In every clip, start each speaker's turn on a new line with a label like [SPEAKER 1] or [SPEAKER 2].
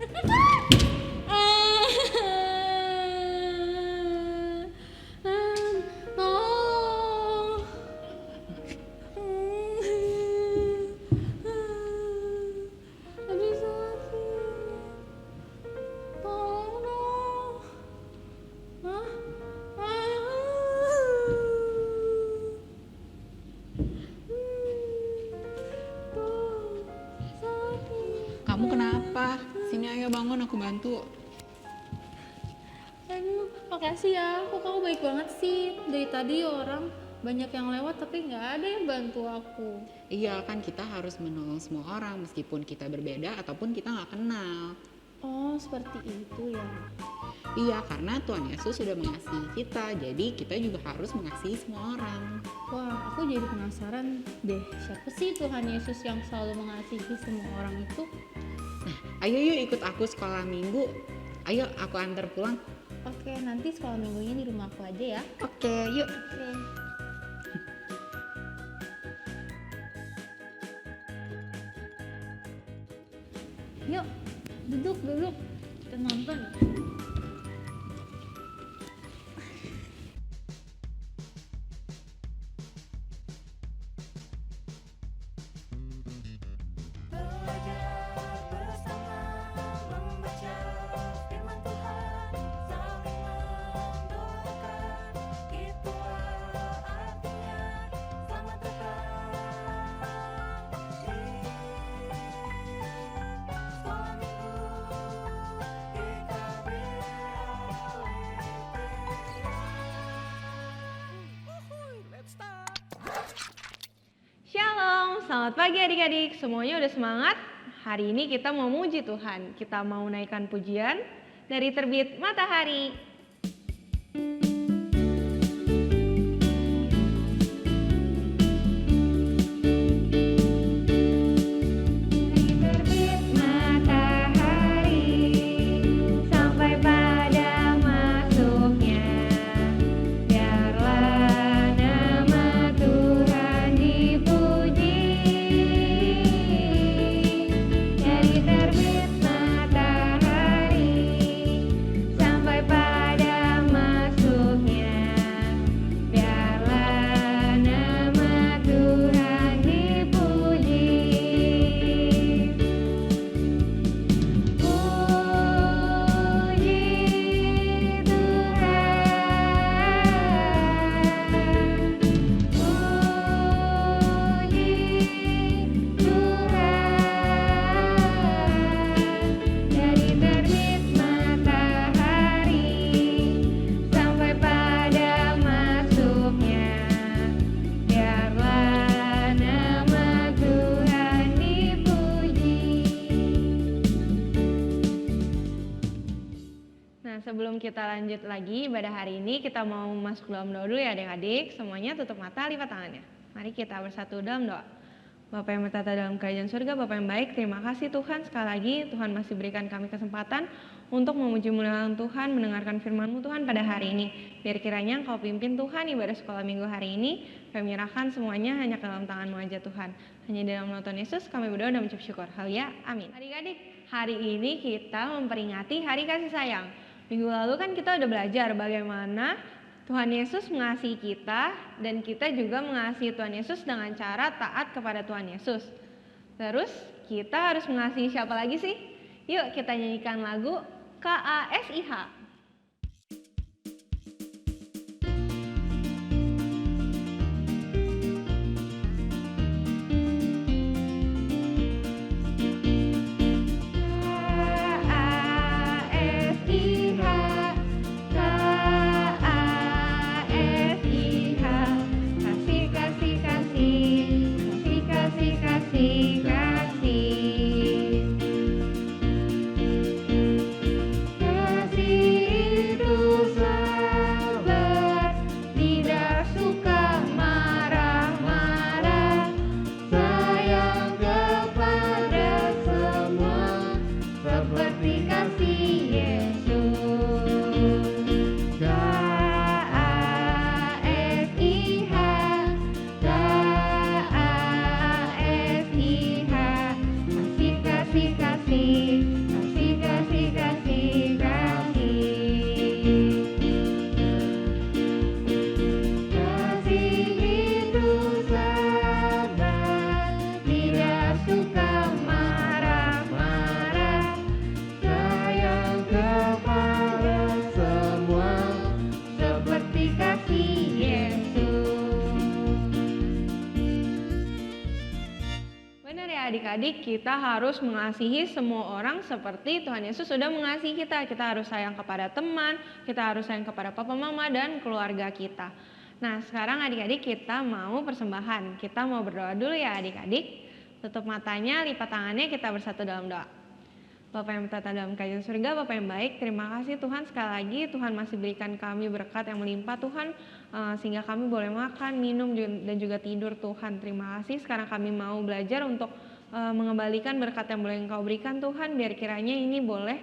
[SPEAKER 1] Tolong. Aduh sakit. Tolong dong. Hah? Tuh, sakit.
[SPEAKER 2] Kamu kenapa? Sini ayo bangun, aku bantu.
[SPEAKER 1] Aduh, makasih ya. Kok kamu baik banget sih. Dari tadi orang banyak yang lewat tapi nggak ada yang bantu aku.
[SPEAKER 2] Iya kan kita harus menolong semua orang meskipun kita berbeda ataupun kita nggak kenal.
[SPEAKER 1] Oh, seperti itu ya.
[SPEAKER 2] Iya karena Tuhan Yesus sudah mengasihi kita, jadi kita juga harus mengasihi semua orang.
[SPEAKER 1] Wah, aku jadi penasaran deh. Siapa sih Tuhan Yesus yang selalu mengasihi semua orang itu?
[SPEAKER 2] Ayo yuk ikut aku sekolah minggu. Ayo aku antar pulang.
[SPEAKER 1] Oke, nanti sekolah minggunya di rumah aku aja ya.
[SPEAKER 2] Oke, yuk.
[SPEAKER 1] Oke. Yuk, duduk. Kita nonton.
[SPEAKER 3] Shalom, selamat pagi adik-adik. Semuanya udah semangat? Hari ini kita mau muji Tuhan. Kita mau naikkan pujian dari terbit matahari. Terbit matahari sampai pada masuknya, biarlah nama Tuhan dipuji. Dari terbit matahari sampai pada masuknya, biarlah nama Tuhan dipuji. Dari terbit matahari sampai pada masuknya, biarlah nama Tuhan dipuji. Nah, sebelum kita lanjut lagi ibadah hari ini, kita mau masuk dalam doa dulu ya adik-adik. Semuanya tutup mata, lipat tangannya. Mari kita bersatu dalam doa. Bapak yang bertata dalam kerajaan surga, Bapak yang baik, terima kasih Tuhan. Sekali lagi Tuhan masih berikan kami kesempatan untuk memuji muliakan Tuhan, mendengarkan firman-Mu Tuhan pada hari ini. Biar kiranya Engkau pimpin Tuhan ibadah sekolah minggu hari ini. Kami menyerahkan semuanya hanya ke dalam tangan-Mu aja Tuhan. Hanya di dalam nama Tuhan Yesus kami berdoa dan mengucap syukur. Haleluya, amin. Adik-adik, hari ini kita memperingati hari kasih sayang. Minggu lalu kan kita udah belajar bagaimana Tuhan Yesus mengasihi kita dan kita juga mengasihi Tuhan Yesus dengan cara taat kepada Tuhan Yesus. Terus kita harus mengasihi siapa lagi sih? Yuk kita nyanyikan lagu KASIH. Kasih, kasih, adik-adik kita harus mengasihi semua orang seperti Tuhan Yesus sudah mengasihi kita. Kita harus sayang kepada teman, kita harus sayang kepada papa mama dan keluarga kita. Nah sekarang adik-adik kita mau persembahan. Kita mau berdoa dulu ya adik-adik. Tutup matanya, lipat tangannya, kita bersatu dalam doa. Bapak yang bertata dalam kerajaan surga, Bapak yang baik, terima kasih Tuhan sekali lagi Tuhan masih berikan kami berkat yang melimpah Tuhan, sehingga kami boleh makan, minum dan juga tidur Tuhan. Terima kasih. Sekarang kami mau belajar untuk mengembalikan berkat yang boleh Engkau berikan Tuhan, biar kiranya ini boleh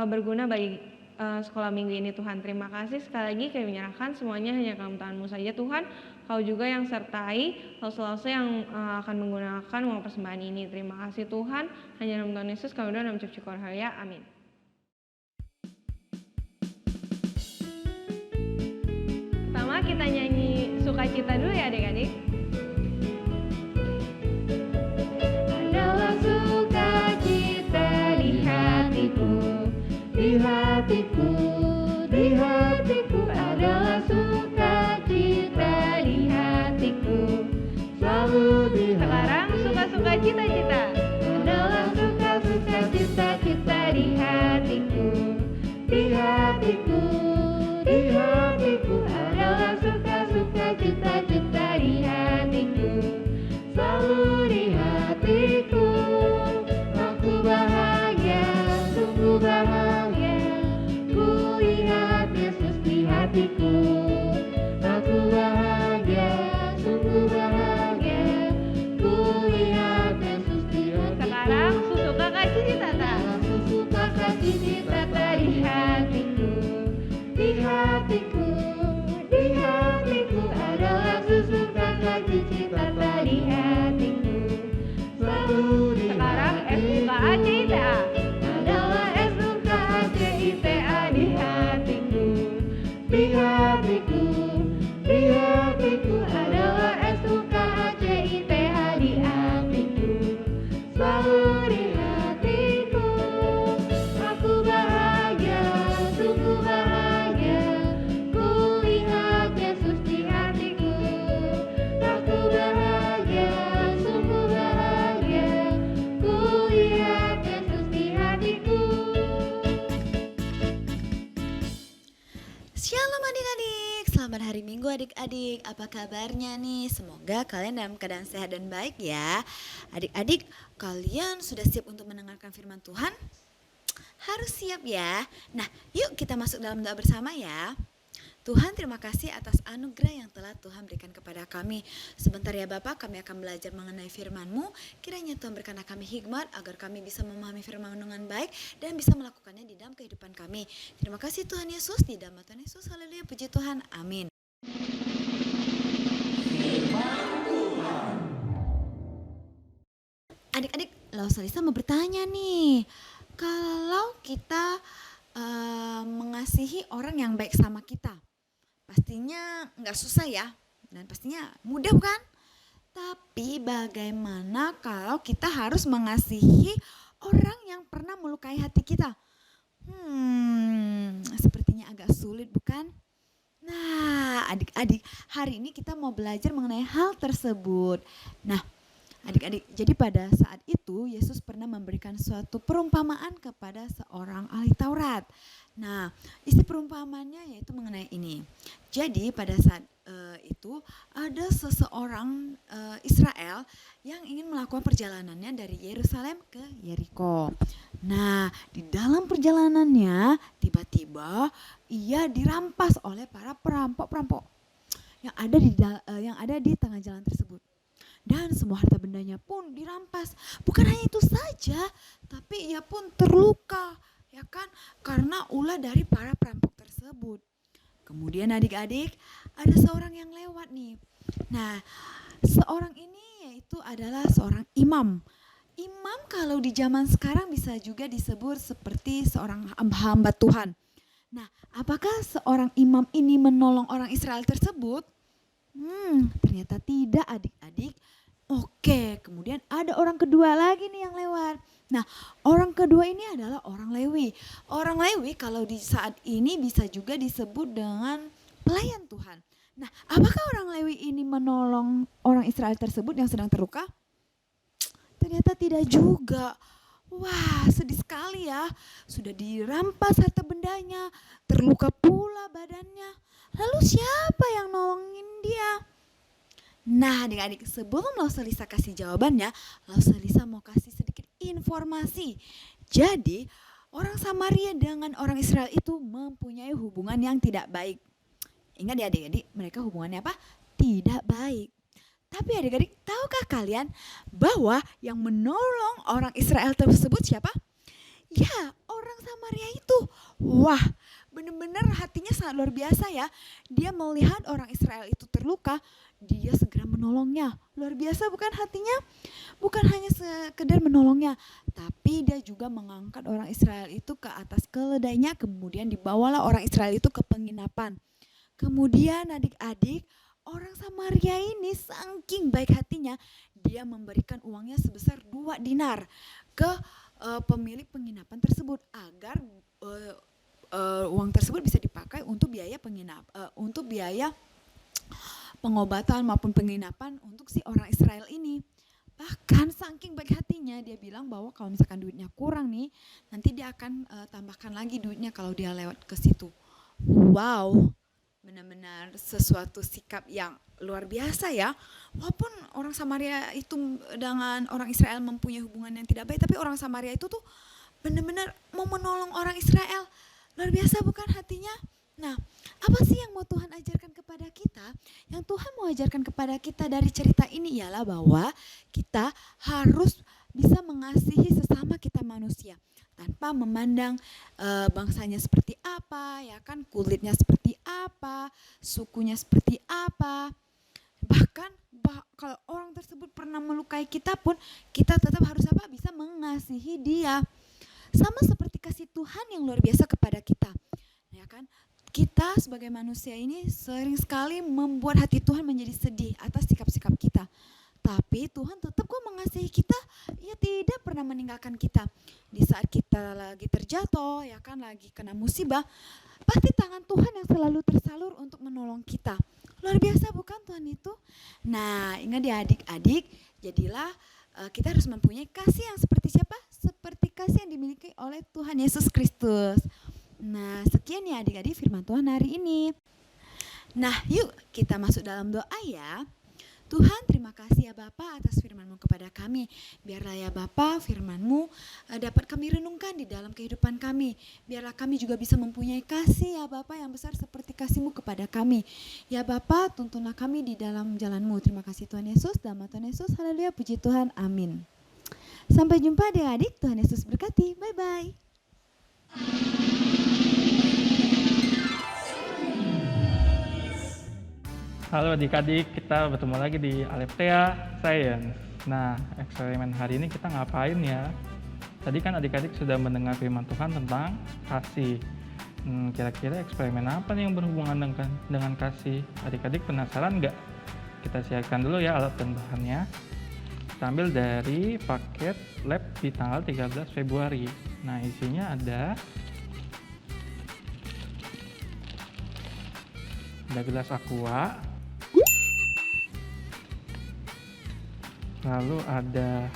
[SPEAKER 3] berguna bagi sekolah minggu ini Tuhan. Terima kasih sekali lagi, kami menyerahkan semuanya hanya ke dalam tangan-Mu saja Tuhan. Kau juga yang sertai Laus-Laus yang akan menggunakan uang persembahan ini. Terima kasih Tuhan. Hanya dalam Tuhan Yesus kami doa dan mengucap syukur. Haleluya. Amin. Pertama kita nyanyi Sukacita dulu ya adik-adik.
[SPEAKER 1] Adalah sukacita di hatiku, di hatiku, di hatiku. Adalah sukacita di hatiku, selalu di hatiku.
[SPEAKER 3] Sekarang suka-suka cita-cita.
[SPEAKER 1] Adalah suka-suka cita-cita di hatiku, di hatiku, di hatiku. Adalah suka-suka cita-cita di hatiku, selalu di hatiku. Aku bahagia, sungguh bahagia, ku lihat Yesus di hatiku. Aku bahagia, sungguh bahagia, ku lihat Yesus di hatiku.
[SPEAKER 3] Sekarang susuka kasih cita-cita.
[SPEAKER 1] Suka kasih cita-cita di hatiku, di hatiku, di hatiku. Adalah suka kasih cita-cita di hatiku, selalu di
[SPEAKER 3] Sekarang
[SPEAKER 1] hatiku.
[SPEAKER 3] SUKACITA.
[SPEAKER 1] Adalah SUKACITA di hatiku, di hatiku, di hatiku. Adalah SUKACITA di hatiku, selalu di hatiku. Aku bahagia, sungguh bahagia, ku lihat Yesus di hatiku. Aku bahagia, sungguh bahagia, ku lihat Yesus di hatiku.
[SPEAKER 4] Shalom adik-adik, selamat hari Minggu adik-adik. Apa kabarnya nih? Semoga kalian dalam keadaan sehat dan baik ya. Adik-adik, kalian sudah siap untuk mendengarkan firman Tuhan? Harus siap ya. Nah, yuk kita masuk dalam doa bersama ya. Tuhan, terima kasih atas anugerah yang telah Tuhan berikan kepada kami. Sebentar ya Bapak, kami akan belajar mengenai firman-Mu. Kiranya Tuhan berikan kami hikmat agar kami bisa memahami firman dengan baik dan bisa melakukannya di dalam kehidupan kami. Terima kasih Tuhan Yesus, di dalam Tuhan Yesus. Haleluya, puji Tuhan. Amin. Adik-adik, Salisa mau bertanya nih. Kalau kita mengasihi orang yang baik sama kita, pastinya nggak susah ya, dan pastinya mudah bukan? Tapi bagaimana kalau kita harus mengasihi orang yang pernah melukai hati kita? Sepertinya agak sulit bukan? Nah adik-adik, hari ini kita mau belajar mengenai hal tersebut. Nah adik-adik, jadi pada saat itu Yesus pernah memberikan suatu perumpamaan kepada seorang ahli Taurat. Nah, isi perumpamaannya yaitu mengenai ini. Jadi pada saat itu ada seseorang Israel yang ingin melakukan perjalanannya dari Yerusalem ke Yeriko. Nah, di dalam perjalanannya tiba-tiba ia dirampas oleh para perampok-perampok yang ada di tengah jalan tersebut. Dan semua harta bendanya pun dirampas. Bukan hanya itu saja, tapi ia pun terluka, ya kan? Karena ulah dari para perampok tersebut. Kemudian adik-adik, ada seorang yang lewat nih. Nah, seorang ini yaitu adalah seorang imam. Imam kalau di zaman sekarang bisa juga disebut seperti seorang hamba Tuhan. Nah, apakah seorang imam ini menolong orang Israel tersebut? Ternyata tidak adik-adik. Oke, kemudian ada orang kedua lagi nih yang lewat. Nah, orang kedua ini adalah orang Lewi. Orang Lewi kalau di saat ini bisa juga disebut dengan pelayan Tuhan. Nah, apakah orang Lewi ini menolong orang Israel tersebut yang sedang terluka? Ternyata tidak juga. Wah, sedih sekali ya. Sudah dirampas harta bendanya, terluka pula badannya. Lalu siapa yang nolongin dia? Nah, adik-adik, sebelum Lausalisa kasih jawabannya, Lausalisa mau kasih sedikit informasi. Jadi, orang Samaria dengan orang Israel itu mempunyai hubungan yang tidak baik. Ingat ya adik-adik, mereka hubungannya apa? Tidak baik. Tapi adik-adik, tahukah kalian bahwa yang menolong orang Israel tersebut siapa? Ya, orang Samaria itu. Wah, benar-benar hatinya sangat luar biasa ya. Dia melihat orang Israel itu terluka, dia segera menolongnya. Luar biasa bukan hatinya? Bukan hanya sekedar menolongnya, tapi dia juga mengangkat orang Israel itu ke atas keledainya, kemudian dibawalah orang Israel itu ke penginapan. Kemudian adik-adik, orang Samaria ini saking baik hatinya, dia memberikan uangnya sebesar 2 dinar ke pemilik penginapan tersebut agar uang tersebut bisa dipakai untuk biaya untuk biaya pengobatan maupun penginapan untuk si orang Israel ini. Bahkan saking baik hatinya dia bilang bahwa kalau misalkan duitnya kurang nih, nanti dia akan tambahkan lagi duitnya kalau dia lewat ke situ. Wow, benar-benar sesuatu sikap yang luar biasa ya. Walaupun orang Samaria itu dengan orang Israel mempunyai hubungan yang tidak baik, tapi orang Samaria itu tuh benar-benar mau menolong orang Israel. Luar biasa bukan hatinya? Nah, apa sih yang mau Tuhan ajarkan kepada kita? Yang Tuhan mau ajarkan kepada kita dari cerita ini ialah bahwa kita harus bisa mengasihi sesama kita manusia tanpa memandang bangsanya seperti apa, ya kan, kulitnya seperti apa, sukunya seperti apa. Bahkan kalau orang tersebut pernah melukai kita pun, kita tetap harus apa? Bisa mengasihi dia. Sama seperti kasih Tuhan yang luar biasa kepada kita, ya kan? Kita sebagai manusia ini sering sekali membuat hati Tuhan menjadi sedih atas sikap-sikap kita. Tapi Tuhan tetap kok mengasihi kita, ia tidak pernah meninggalkan kita. Di saat kita lagi terjatuh, ya kan, lagi kena musibah, pasti tangan Tuhan yang selalu tersalur untuk menolong kita. Luar biasa bukan Tuhan itu? Nah, ingat ya adik-adik, jadilah kita harus mempunyai kasih yang seperti siapa? Seperti kasih yang dimiliki oleh Tuhan Yesus Kristus. Nah, sekian ya adik-adik firman Tuhan hari ini. Nah, yuk kita masuk dalam doa ya. Tuhan, terima kasih ya Bapa atas firman-Mu kepada kami. Biarlah ya Bapa firman-Mu dapat kami renungkan di dalam kehidupan kami. Biarlah kami juga bisa mempunyai kasih ya Bapa yang besar seperti kasih-Mu kepada kami. Ya Bapa, tuntunlah kami di dalam jalan-Mu. Terima kasih Tuhan Yesus, dalam nama Tuhan Yesus, haleluya, puji Tuhan, amin. Sampai jumpa adik-adik, Tuhan Yesus berkati, bye-bye.
[SPEAKER 5] Halo adik-adik, kita bertemu lagi di Aleptea Science. Nah, eksperimen hari ini kita ngapain ya? Tadi kan adik-adik sudah mendengar firman Tuhan tentang kasih. Kira-kira eksperimen apa nih yang berhubungan dengan kasih? Adik-adik penasaran nggak? Kita siapkan dulu ya alat dan bahannya. Kita ambil dari paket lab di tanggal 13 Februari. Nah, isinya ada gelas aqua, lalu ada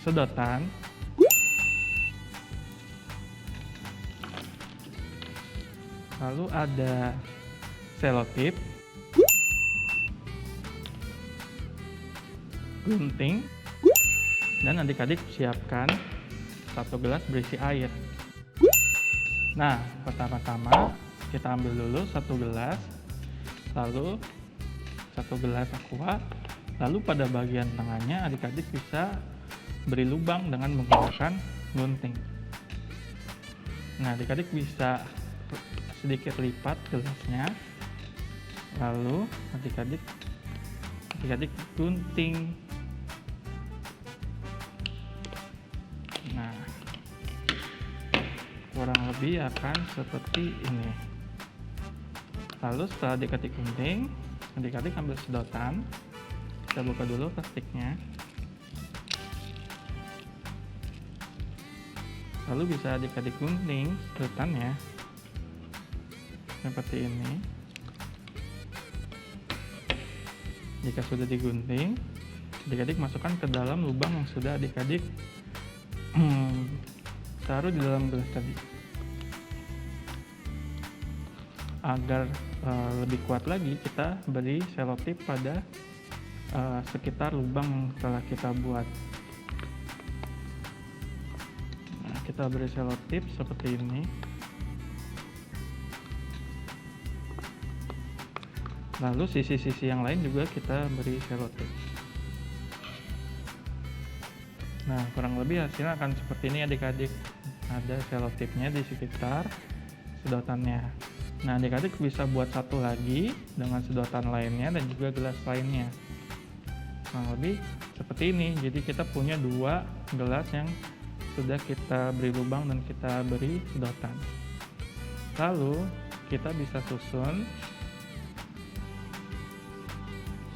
[SPEAKER 5] sedotan, lalu ada selotip, gunting, dan adik-adik siapkan 1 gelas berisi air. Nah, pertama-tama kita ambil dulu 1 gelas, lalu 1 gelas aqua, lalu pada bagian tengahnya adik-adik bisa beri lubang dengan menggunakan gunting. Nah, adik-adik bisa sedikit lipat gelasnya, lalu adik-adik gunting. Nah, kurang lebih akan seperti ini. Lalu setelah adik-adik gunting, adik-adik ambil sedotan, kita buka dulu plastiknya, lalu bisa adik-adik gunting sedotannya seperti ini. Jika sudah digunting, adik-adik masukkan ke dalam lubang yang sudah adik-adik taruh di dalam gelas tadi. Agar lebih kuat lagi, kita beri selotip pada sekitar lubang yang telah kita buat. Nah, kita beri selotip seperti ini. Lalu sisi-sisi yang lain juga kita beri selotip. Nah, kurang lebih hasilnya akan seperti ini adik-adik. Ada selotipnya di sekitar sedotannya. Nah, adik-adik bisa buat satu lagi dengan sedotan lainnya dan juga gelas lainnya. Kurang lebih seperti ini. Jadi kita punya 2 gelas yang sudah kita beri lubang dan kita beri sedotan. Lalu kita bisa susun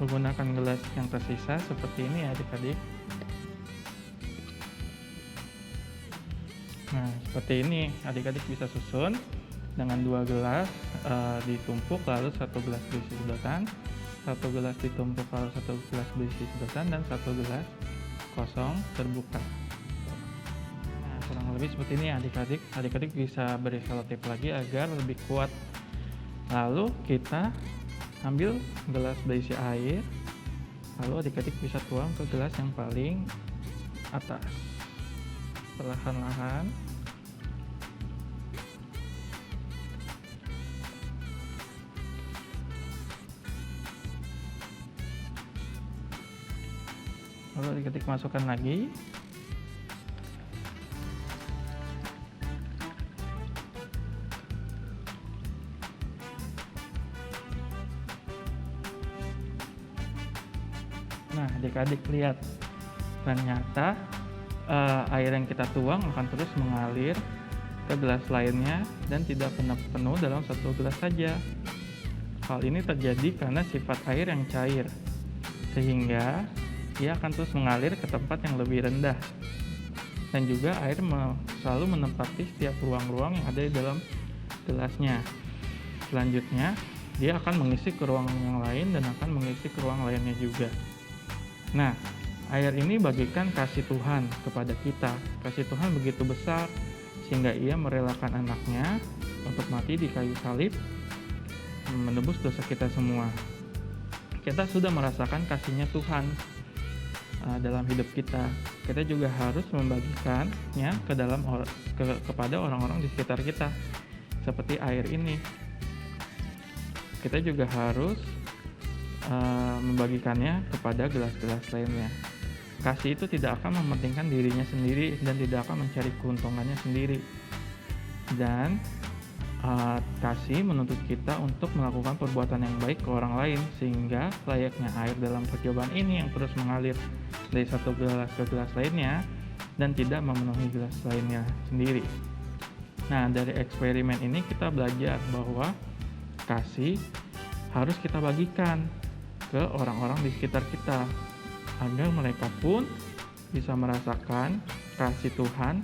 [SPEAKER 5] menggunakan gelas yang tersisa seperti ini ya adik-adik. Nah, seperti ini adik-adik bisa susun dengan 2 gelas ditumpuk, lalu 1 gelas berisi sedotan, 1 gelas ditumpuk, lalu 1 gelas berisi sedotan, dan 1 gelas kosong terbuka. Nah, kurang lebih seperti ini adik-adik. Adik-adik bisa beri selotip lagi agar lebih kuat. Lalu kita ambil gelas berisi air, lalu adik-adik bisa tuang ke gelas yang paling atas. Perlahan-lahan lalu adik-adik masukkan lagi. Nah, adik-adik lihat, ternyata air yang kita tuang akan terus mengalir ke gelas lainnya dan tidak pernah penuh dalam satu gelas saja. Hal ini terjadi karena sifat air yang cair, sehingga ia akan terus mengalir ke tempat yang lebih rendah. Dan juga air selalu menempati setiap ruang-ruang yang ada di dalam gelasnya. Selanjutnya, dia akan mengisi ke ruang yang lain dan akan mengisi ke ruang lainnya juga. Nah, air ini bagikan kasih Tuhan kepada kita. Kasih Tuhan begitu besar sehingga ia merelakan anaknya untuk mati di kayu salib, menebus dosa kita semua. Kita sudah merasakan kasihnya Tuhan dalam hidup kita. Kita juga harus membagikannya kepada orang-orang di sekitar kita, seperti air ini. Kita juga harus membagikannya kepada gelas-gelas lainnya. Kasih itu tidak akan mementingkan dirinya sendiri dan tidak akan mencari keuntungannya sendiri. Dan kasih menuntut kita untuk melakukan perbuatan yang baik ke orang lain, sehingga layaknya air dalam percobaan ini yang terus mengalir dari satu gelas ke gelas lainnya dan tidak memenuhi gelas lainnya sendiri. Nah, dari eksperimen ini kita belajar bahwa kasih harus kita bagikan ke orang-orang di sekitar kita, agar mereka pun bisa merasakan kasih Tuhan,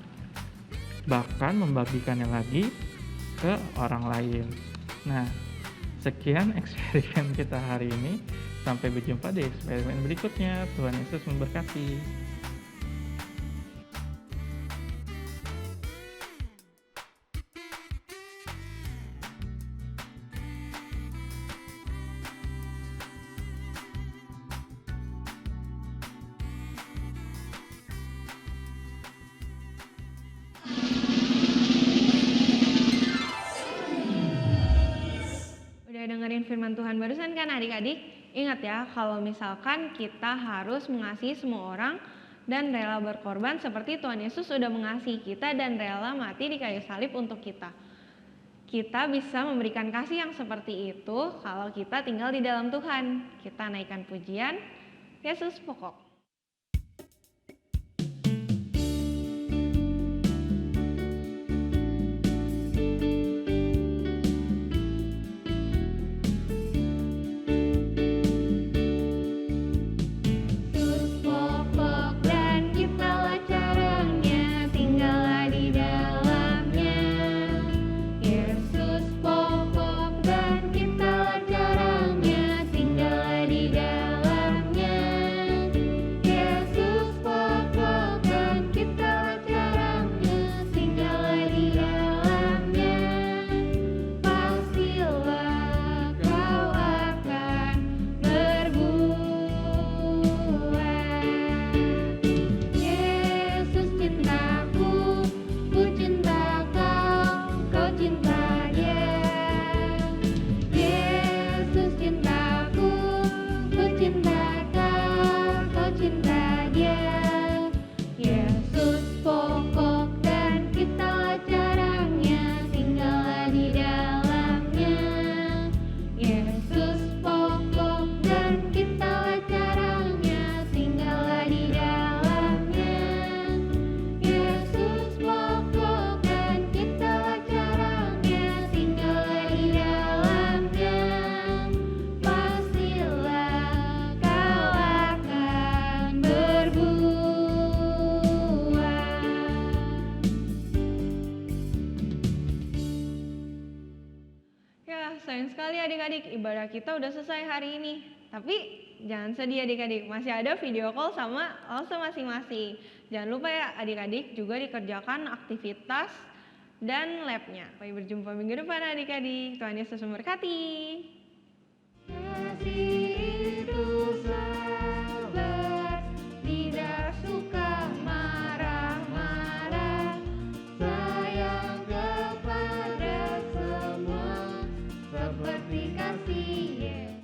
[SPEAKER 5] bahkan membagikannya lagi ke orang lain. Nah, sekian eksperimen kita hari ini. Sampai berjumpa di eksperimen berikutnya. Tuhan Yesus memberkati.
[SPEAKER 3] Dengerin firman Tuhan barusan kan adik-adik? Ingat ya, kalau misalkan kita harus mengasihi semua orang dan rela berkorban seperti Tuhan Yesus sudah mengasihi kita dan rela mati di kayu salib untuk kita. Kita bisa memberikan kasih yang seperti itu kalau kita tinggal di dalam Tuhan. Kita naikkan pujian, Yesus pokok. ibadah kita udah selesai hari ini. Tapi jangan sedih adik-adik, masih ada video call sama Olsa masing-masing. Jangan lupa ya adik-adik juga dikerjakan aktivitas dan labnya. Sampai berjumpa minggu depan adik-adik. Tuhan Yesus memberkati.
[SPEAKER 1] Kasih itu sabar, tidak suka marah-marah, sayang kepada semua, seperti kasih Yesus.